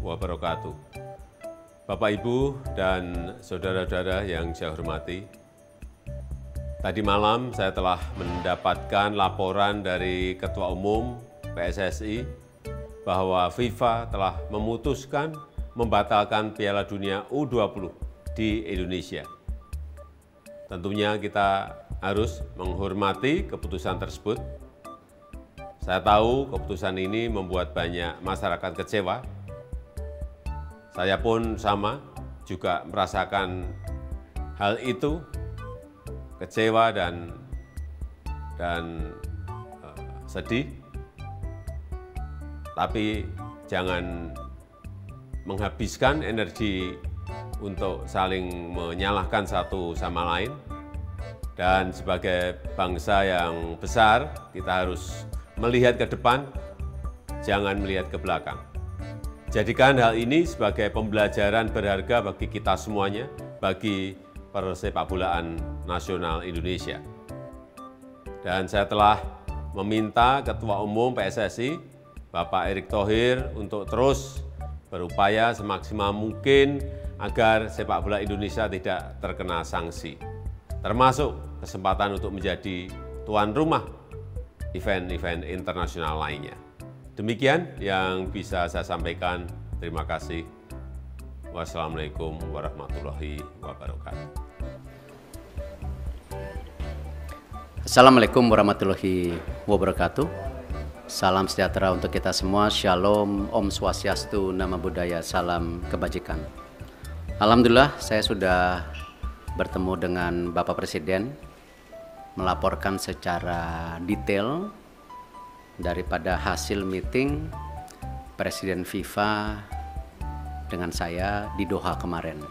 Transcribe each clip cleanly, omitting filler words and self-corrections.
wabarakatuh. Bapak, Ibu, dan saudara-saudara yang saya hormati, tadi malam saya telah mendapatkan laporan dari Ketua Umum PSSI bahwa FIFA telah memutuskan membatalkan Piala Dunia U20 di Indonesia. Tentunya kita harus menghormati keputusan tersebut. Saya tahu keputusan ini membuat banyak masyarakat kecewa. Saya pun sama, juga merasakan hal itu, kecewa dan sedih. Tapi jangan menghabiskan energi untuk saling menyalahkan satu sama lain. Dan sebagai bangsa yang besar, kita harus melihat ke depan, jangan melihat ke belakang. Jadikan hal ini sebagai pembelajaran berharga bagi kita semuanya, bagi persepakbolaan nasional Indonesia. Dan saya telah meminta Ketua Umum PSSI, Bapak Erick Thohir, untuk terus berupaya semaksimal mungkin agar sepak bola Indonesia tidak terkena sanksi, termasuk kesempatan untuk menjadi tuan rumah event-event internasional lainnya. Demikian yang bisa saya sampaikan. Terima kasih. Wassalamualaikum warahmatullahi wabarakatuh. Assalamualaikum warahmatullahi wabarakatuh. Salam sejahtera untuk kita semua. Shalom, Om Swastiastu, Namo Buddhaya, salam kebajikan. Alhamdulillah, saya sudah bertemu dengan Bapak Presiden, melaporkan secara detail daripada hasil meeting Presiden FIFA dengan saya di Doha kemarin.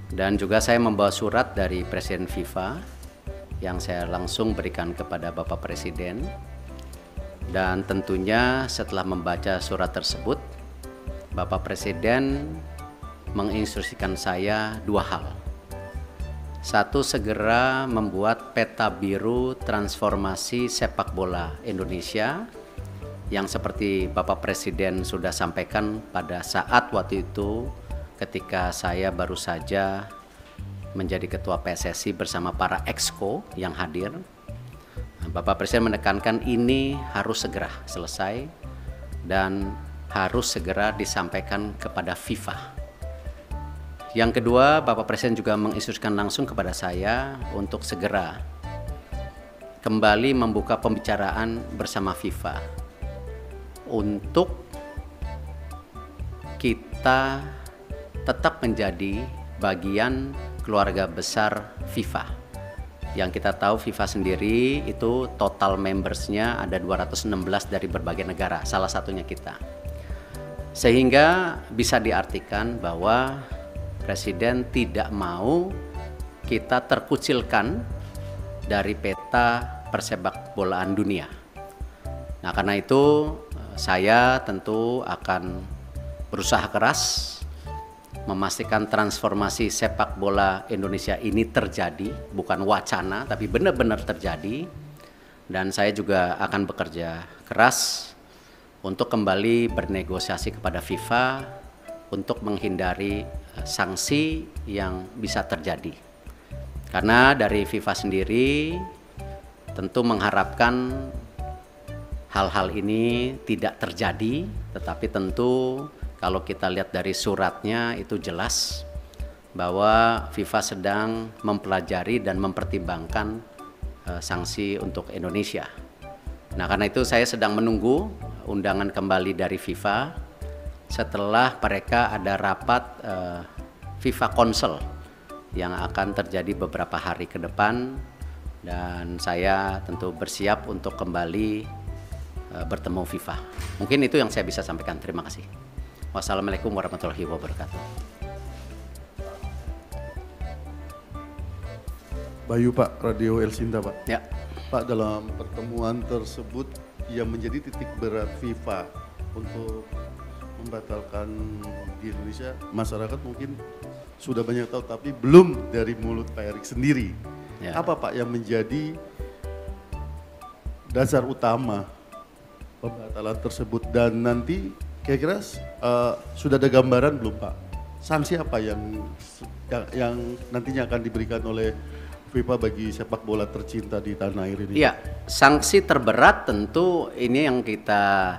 Dan juga saya membawa surat dari Presiden FIFA yang saya langsung berikan kepada Bapak Presiden. Dan tentunya setelah membaca surat tersebut, Bapak Presiden menginstruksikan saya dua hal. Satu, segera membuat peta biru transformasi sepak bola Indonesia yang seperti Bapak Presiden sudah sampaikan pada saat waktu itu ketika saya baru saja menjadi Ketua PSSI bersama para exco yang hadir. Bapak Presiden menekankan ini harus segera selesai dan harus segera disampaikan kepada FIFA. Yang kedua, Bapak Presiden juga menginstruksikan langsung kepada saya untuk segera kembali membuka pembicaraan bersama FIFA untuk kita tetap menjadi bagian keluarga besar FIFA. Yang kita tahu FIFA sendiri itu total membersnya ada 216 dari berbagai negara, salah satunya kita. Sehingga bisa diartikan bahwa Presiden tidak mau kita terkucilkan dari peta persepakbolaan dunia. Nah, karena itu saya tentu akan berusaha keras memastikan transformasi sepak bola Indonesia ini terjadi, bukan wacana tapi benar-benar terjadi. Dan saya juga akan bekerja keras untuk kembali bernegosiasi kepada FIFA untuk menghindari sanksi yang bisa terjadi. Karena dari FIFA sendiri tentu mengharapkan hal-hal ini tidak terjadi, tetapi tentu kalau kita lihat dari suratnya itu jelas bahwa FIFA sedang mempelajari dan mempertimbangkan sanksi untuk Indonesia. Nah, karena itu saya sedang menunggu undangan kembali dari FIFA setelah mereka ada rapat FIFA Council yang akan terjadi beberapa hari ke depan, dan saya tentu bersiap untuk kembali bertemu FIFA. Mungkin itu yang saya bisa sampaikan. Terima kasih. Wassalamualaikum warahmatullahi wabarakatuh. Bayu, Pak, Radio El Sinta, Pak. Ya. Pak, dalam pertemuan tersebut yang menjadi titik berat FIFA untuk membatalkan di Indonesia, masyarakat mungkin sudah banyak tahu, tapi belum dari mulut Pak Erick sendiri. Ya. Apa, Pak, yang menjadi dasar utama pembatalan tersebut, dan nanti Kira-kira sudah ada gambaran belum Pak? Sanksi apa yang nantinya akan diberikan oleh FIFA bagi sepak bola tercinta di tanah air ini? Iya, sanksi terberat tentu ini yang kita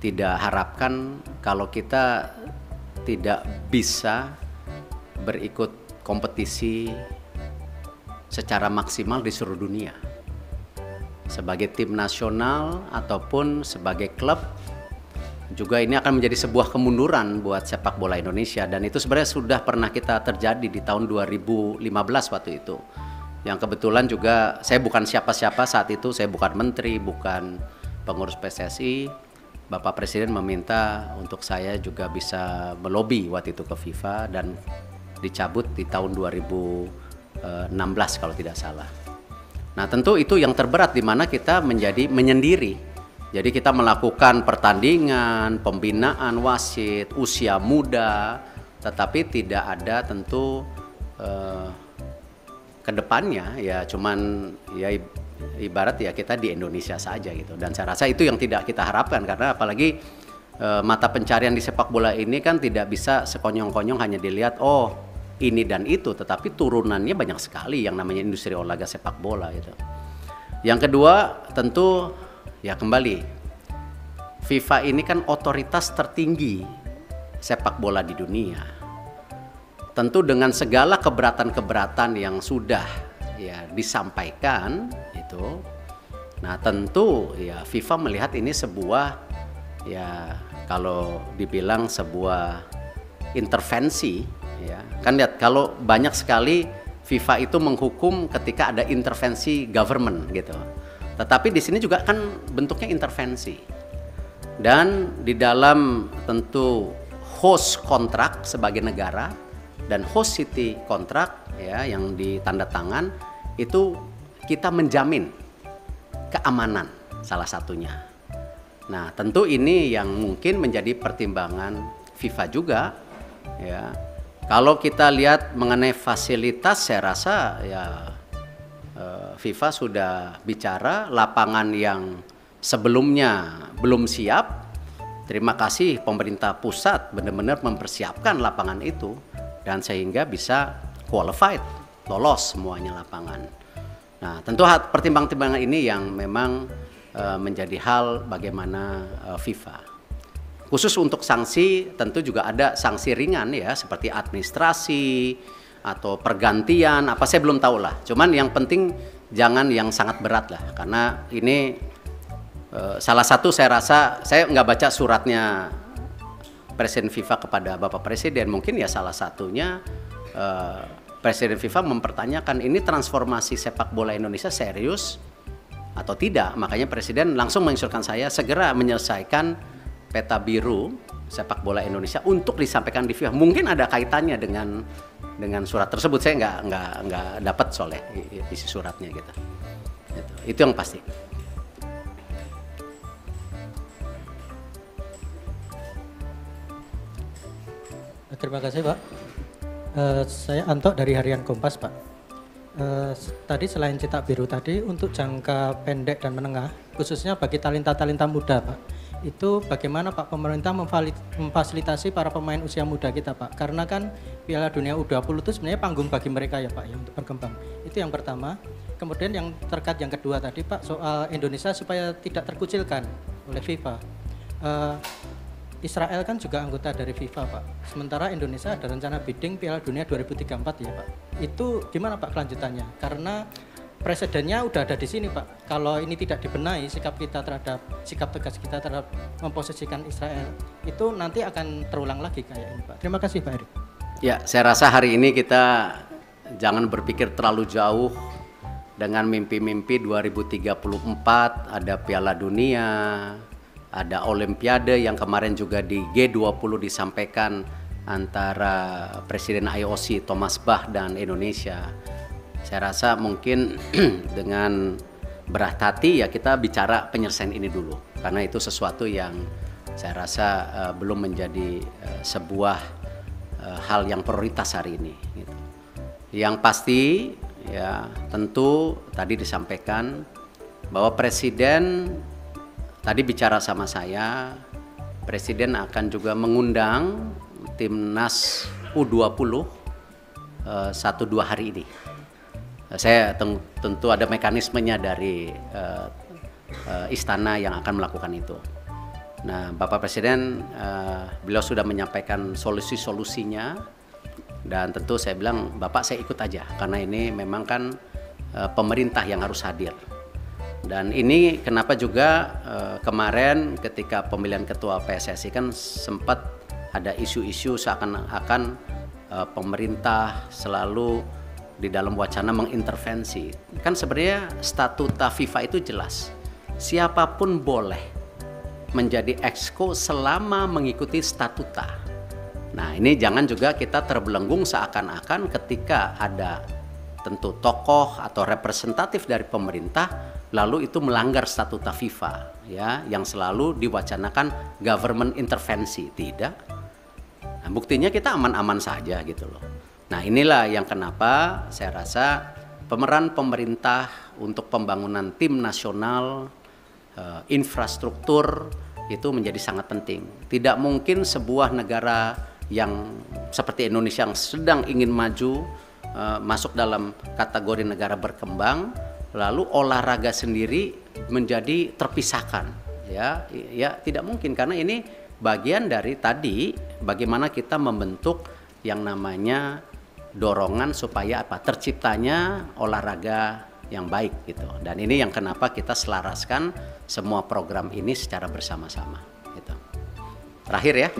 tidak harapkan kalau kita tidak bisa berikut kompetisi secara maksimal di seluruh dunia. Sebagai tim nasional ataupun sebagai klub, juga ini akan menjadi sebuah kemunduran buat sepak bola Indonesia, dan itu sebenarnya sudah pernah kita terjadi di tahun 2015 waktu itu. Yang kebetulan juga saya bukan siapa-siapa saat itu, saya bukan menteri, bukan pengurus PSSI. Bapak Presiden meminta untuk saya juga bisa melobi waktu itu ke FIFA dan dicabut di tahun 2016 kalau tidak salah. Nah tentu itu yang terberat di mana kita menjadi menyendiri. Jadi kita melakukan pertandingan, pembinaan wasit, usia muda, tetapi tidak ada tentu kedepannya ya cuman ya ibarat ya kita di Indonesia saja gitu. Dan saya rasa itu yang tidak kita harapkan, karena apalagi mata pencarian di sepak bola ini kan tidak bisa sekonyong-konyong hanya dilihat oh ini dan itu, tetapi turunannya banyak sekali yang namanya industri olahraga sepak bola gitu. Yang kedua tentu ya kembali, FIFA ini kan otoritas tertinggi sepak bola di dunia. Tentu dengan segala keberatan-keberatan yang sudah ya disampaikan itu, nah tentu ya FIFA melihat ini sebuah ya kalau dibilang sebuah intervensi ya. Kan lihat kalau banyak sekali FIFA itu menghukum ketika ada intervensi government gitu. Tetapi di sini juga kan bentuknya intervensi. Dan di dalam tentu host kontrak sebagai negara dan host city kontrak ya yang ditanda tangan itu kita menjamin keamanan salah satunya. Nah, tentu ini yang mungkin menjadi pertimbangan FIFA juga ya. Kalau kita lihat mengenai fasilitas, saya rasa ya FIFA sudah bicara lapangan yang sebelumnya belum siap. Terima kasih pemerintah pusat benar-benar mempersiapkan lapangan itu dan sehingga bisa qualified, lolos semuanya lapangan. Nah, tentu pertimbangan-pertimbangan ini yang memang menjadi hal bagaimana FIFA. Khusus untuk sanksi tentu juga ada sanksi ringan ya seperti administrasi atau pergantian apa saya belum tahu lah. Cuman yang penting jangan yang sangat berat lah, karena ini salah satu saya rasa saya nggak baca suratnya Presiden FIFA kepada Bapak Presiden, mungkin ya salah satunya Presiden FIFA mempertanyakan ini transformasi sepak bola Indonesia serius atau tidak. Makanya Presiden langsung menginstruksikan saya segera menyelesaikan peta biru sepak bola Indonesia untuk disampaikan di FIFA. Mungkin ada kaitannya dengan surat tersebut, saya nggak dapat soalnya isi suratnya gitu. Itu yang pasti. Terima kasih Pak. Saya Anto dari Harian Kompas Pak. Tadi selain cetak biru tadi untuk jangka pendek dan menengah, khususnya bagi talenta-talenta muda Pak, itu bagaimana Pak pemerintah memfasilitasi para pemain usia muda kita Pak? Karena kan Piala Dunia U20 itu sebenarnya panggung bagi mereka ya Pak ya untuk berkembang. Itu yang pertama. Kemudian yang terkait yang kedua tadi Pak soal Indonesia supaya tidak terkucilkan oleh FIFA. Israel kan juga anggota dari FIFA Pak. Sementara Indonesia ada rencana bidding Piala Dunia 2034 ya Pak. Itu gimana Pak kelanjutannya? Karena presidennya udah ada di sini Pak. Kalau ini tidak dibenahi sikap tegas kita terhadap memposisikan Israel, itu nanti akan terulang lagi kayak ini Pak. Terima kasih Pak Erick. Ya, saya rasa hari ini kita jangan berpikir terlalu jauh dengan mimpi-mimpi 2034 ada Piala Dunia, ada Olimpiade yang kemarin juga di G20 disampaikan antara Presiden IOC Thomas Bach dan Indonesia. Saya rasa mungkin dengan berat hati ya kita bicara penyelesaian ini dulu, karena itu sesuatu yang saya rasa belum menjadi sebuah hal yang prioritas hari ini. Gitu. Yang pasti ya tentu tadi disampaikan bahwa Presiden tadi bicara sama saya Presiden akan juga mengundang Timnas U20 1-2 hari ini. Saya tentu ada mekanismenya dari istana yang akan melakukan itu. Nah, Bapak Presiden, beliau sudah menyampaikan solusi-solusinya, dan tentu saya bilang, Bapak saya ikut aja, karena ini memang kan pemerintah yang harus hadir. Dan ini kenapa juga kemarin ketika pemilihan ketua PSSI kan sempat ada isu-isu seakan-akan pemerintah selalu di dalam wacana mengintervensi. Kan sebenarnya statuta FIFA itu jelas, siapapun boleh menjadi exco selama mengikuti statuta. Nah, ini jangan juga kita terbelenggung seakan-akan ketika ada tentu tokoh atau representatif dari pemerintah lalu itu melanggar statuta FIFA, ya, yang selalu diwacanakan government intervensi. Tidak. Nah, buktinya kita aman-aman saja gitu loh. Nah, inilah yang kenapa saya rasa pemeran pemerintah untuk pembangunan tim nasional, infrastruktur itu menjadi sangat penting. Tidak mungkin sebuah negara yang seperti Indonesia yang sedang ingin maju masuk dalam kategori negara berkembang, lalu olahraga sendiri menjadi terpisahkan. Ya, tidak mungkin, karena ini bagian dari tadi bagaimana kita membentuk yang namanya dorongan supaya terciptanya olahraga yang baik gitu. Dan ini yang kenapa kita selaraskan semua program ini secara bersama-sama gitu. Terakhir ya.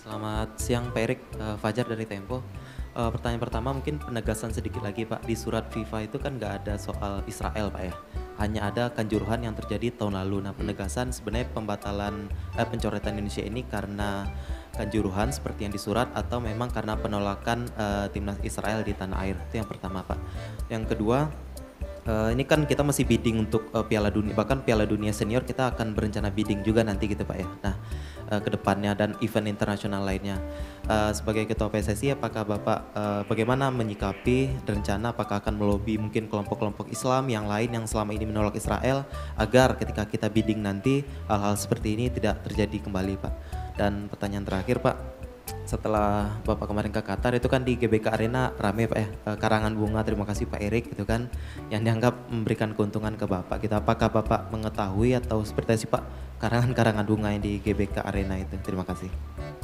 Selamat siang Pak Erik, Fajar dari Tempo. Pertanyaan pertama mungkin penegasan sedikit lagi Pak. Di surat FIFA itu kan nggak ada soal Israel Pak ya. Hanya ada Kanjuruhan yang terjadi tahun lalu. Nah, penegasan sebenarnya pembatalan pencoretan Indonesia ini karena Kanjuruhan seperti yang disurat atau memang karena penolakan timnas Israel di tanah air. Itu yang pertama Pak. Yang kedua, ini kan kita masih bidding untuk Piala Dunia, bahkan Piala Dunia Senior kita akan berencana bidding juga nanti gitu Pak ya. Nah, ke depannya dan event internasional lainnya. Sebagai Ketua PSSI, apakah Bapak bagaimana menyikapi rencana, apakah akan melobi mungkin kelompok-kelompok Islam yang lain yang selama ini menolak Israel agar ketika kita bidding nanti hal-hal seperti ini tidak terjadi kembali Pak. Dan pertanyaan terakhir Pak, setelah Bapak kemarin ke Qatar itu kan di GBK Arena rame Pak ya, karangan bunga, terima kasih Pak Erik itu kan yang dianggap memberikan keuntungan ke Bapak. Kita apakah Bapak mengetahui atau seperti apa Pak karangan bunga yang di GBK Arena itu? Terima kasih.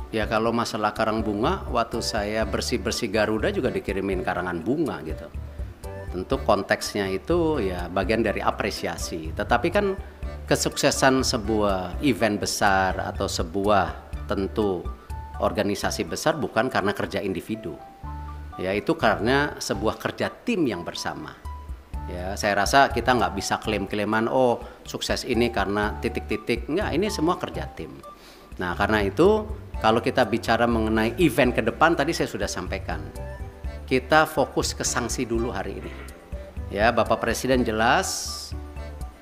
Ya, kalau masalah karang bunga, waktu saya bersih-bersih Garuda juga dikirimin karangan bunga gitu. Tentu konteksnya itu ya bagian dari apresiasi. Tetapi kan kesuksesan sebuah event besar atau sebuah tentu organisasi besar bukan karena kerja individu, ya itu karena sebuah kerja tim yang bersama. Ya, saya rasa kita nggak bisa klaim-klaiman, oh sukses ini karena titik-titik, nggak, ini semua kerja tim. Nah, karena itu kalau kita bicara mengenai event ke depan, tadi saya sudah sampaikan, kita fokus ke sanksi dulu hari ini. Ya, Bapak Presiden jelas,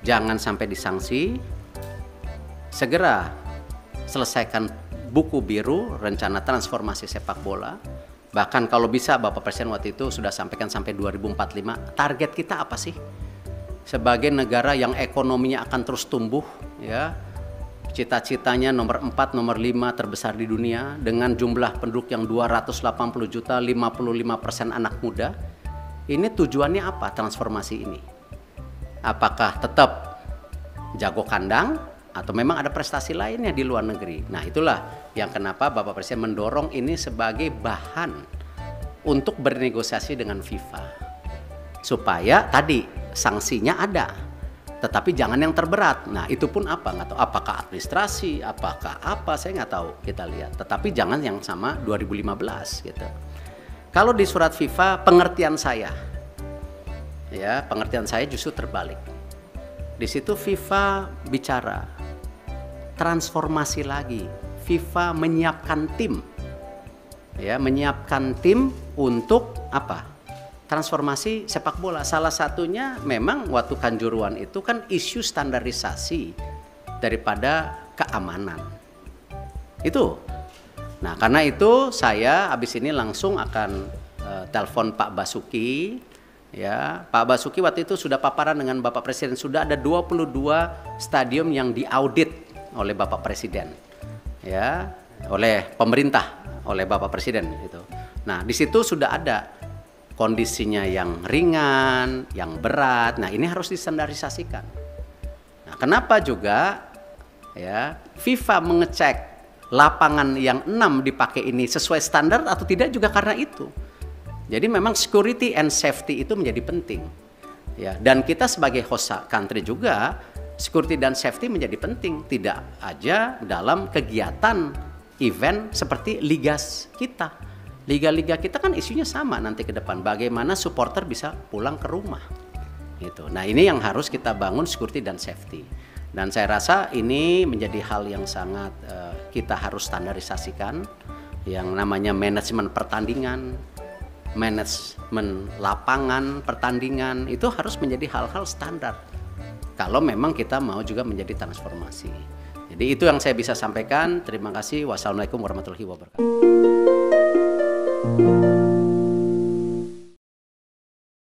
jangan sampai disanksi, segera selesaikan buku biru rencana transformasi sepak bola. Bahkan kalau bisa Bapak Presiden waktu itu sudah sampaikan sampai 2045. Target kita apa sih? Sebagai negara yang ekonominya akan terus tumbuh, ya, cita-citanya nomor 4, nomor 5 terbesar di dunia dengan jumlah penduduk yang 280 juta, 55% anak muda. Ini tujuannya apa transformasi ini? Apakah tetap jago kandang atau memang ada prestasi lainnya di luar negeri? Nah, itulah yang kenapa Bapak Presiden mendorong ini sebagai bahan untuk bernegosiasi dengan FIFA. Supaya tadi sanksinya ada, tetapi jangan yang terberat. Nah, itu pun apa? Nggak tahu. Apakah administrasi, apakah apa, saya nggak tahu, kita lihat. Tetapi jangan yang sama 2015 gitu. Kalau di surat FIFA, pengertian saya justru terbalik. Di situ FIFA bicara transformasi lagi. FIFA menyiapkan tim, ya, menyiapkan tim untuk apa? Transformasi sepak bola. Salah satunya memang waktu Kanjuruhan itu kan isu standarisasi daripada keamanan. Itu. Nah, karena itu saya habis ini langsung akan telepon Pak Basuki. Ya, Pak Basuki waktu itu sudah paparan dengan Bapak Presiden, sudah ada 22 stadium yang diaudit oleh Bapak Presiden, ya, oleh pemerintah, oleh Bapak Presiden itu. Nah, di situ sudah ada kondisinya yang ringan, yang berat. Nah, ini harus distandarisasikan. Nah, kenapa juga ya FIFA mengecek lapangan yang 6 dipakai ini sesuai standar atau tidak juga karena itu. Jadi memang security and safety itu menjadi penting. Ya, dan kita sebagai host country juga security dan safety menjadi penting, tidak aja dalam kegiatan event seperti liga kita. Liga-liga kita kan isunya sama nanti ke depan, bagaimana supporter bisa pulang ke rumah. Gitu. Nah, ini yang harus kita bangun security dan safety. Dan saya rasa ini menjadi hal yang sangat kita harus standarisasikan, yang namanya manajemen pertandingan, manajemen lapangan pertandingan itu harus menjadi hal-hal standar. Kalau memang kita mau juga menjadi transformasi. Jadi itu yang saya bisa sampaikan. Terima kasih. Wassalamualaikum warahmatullahi wabarakatuh.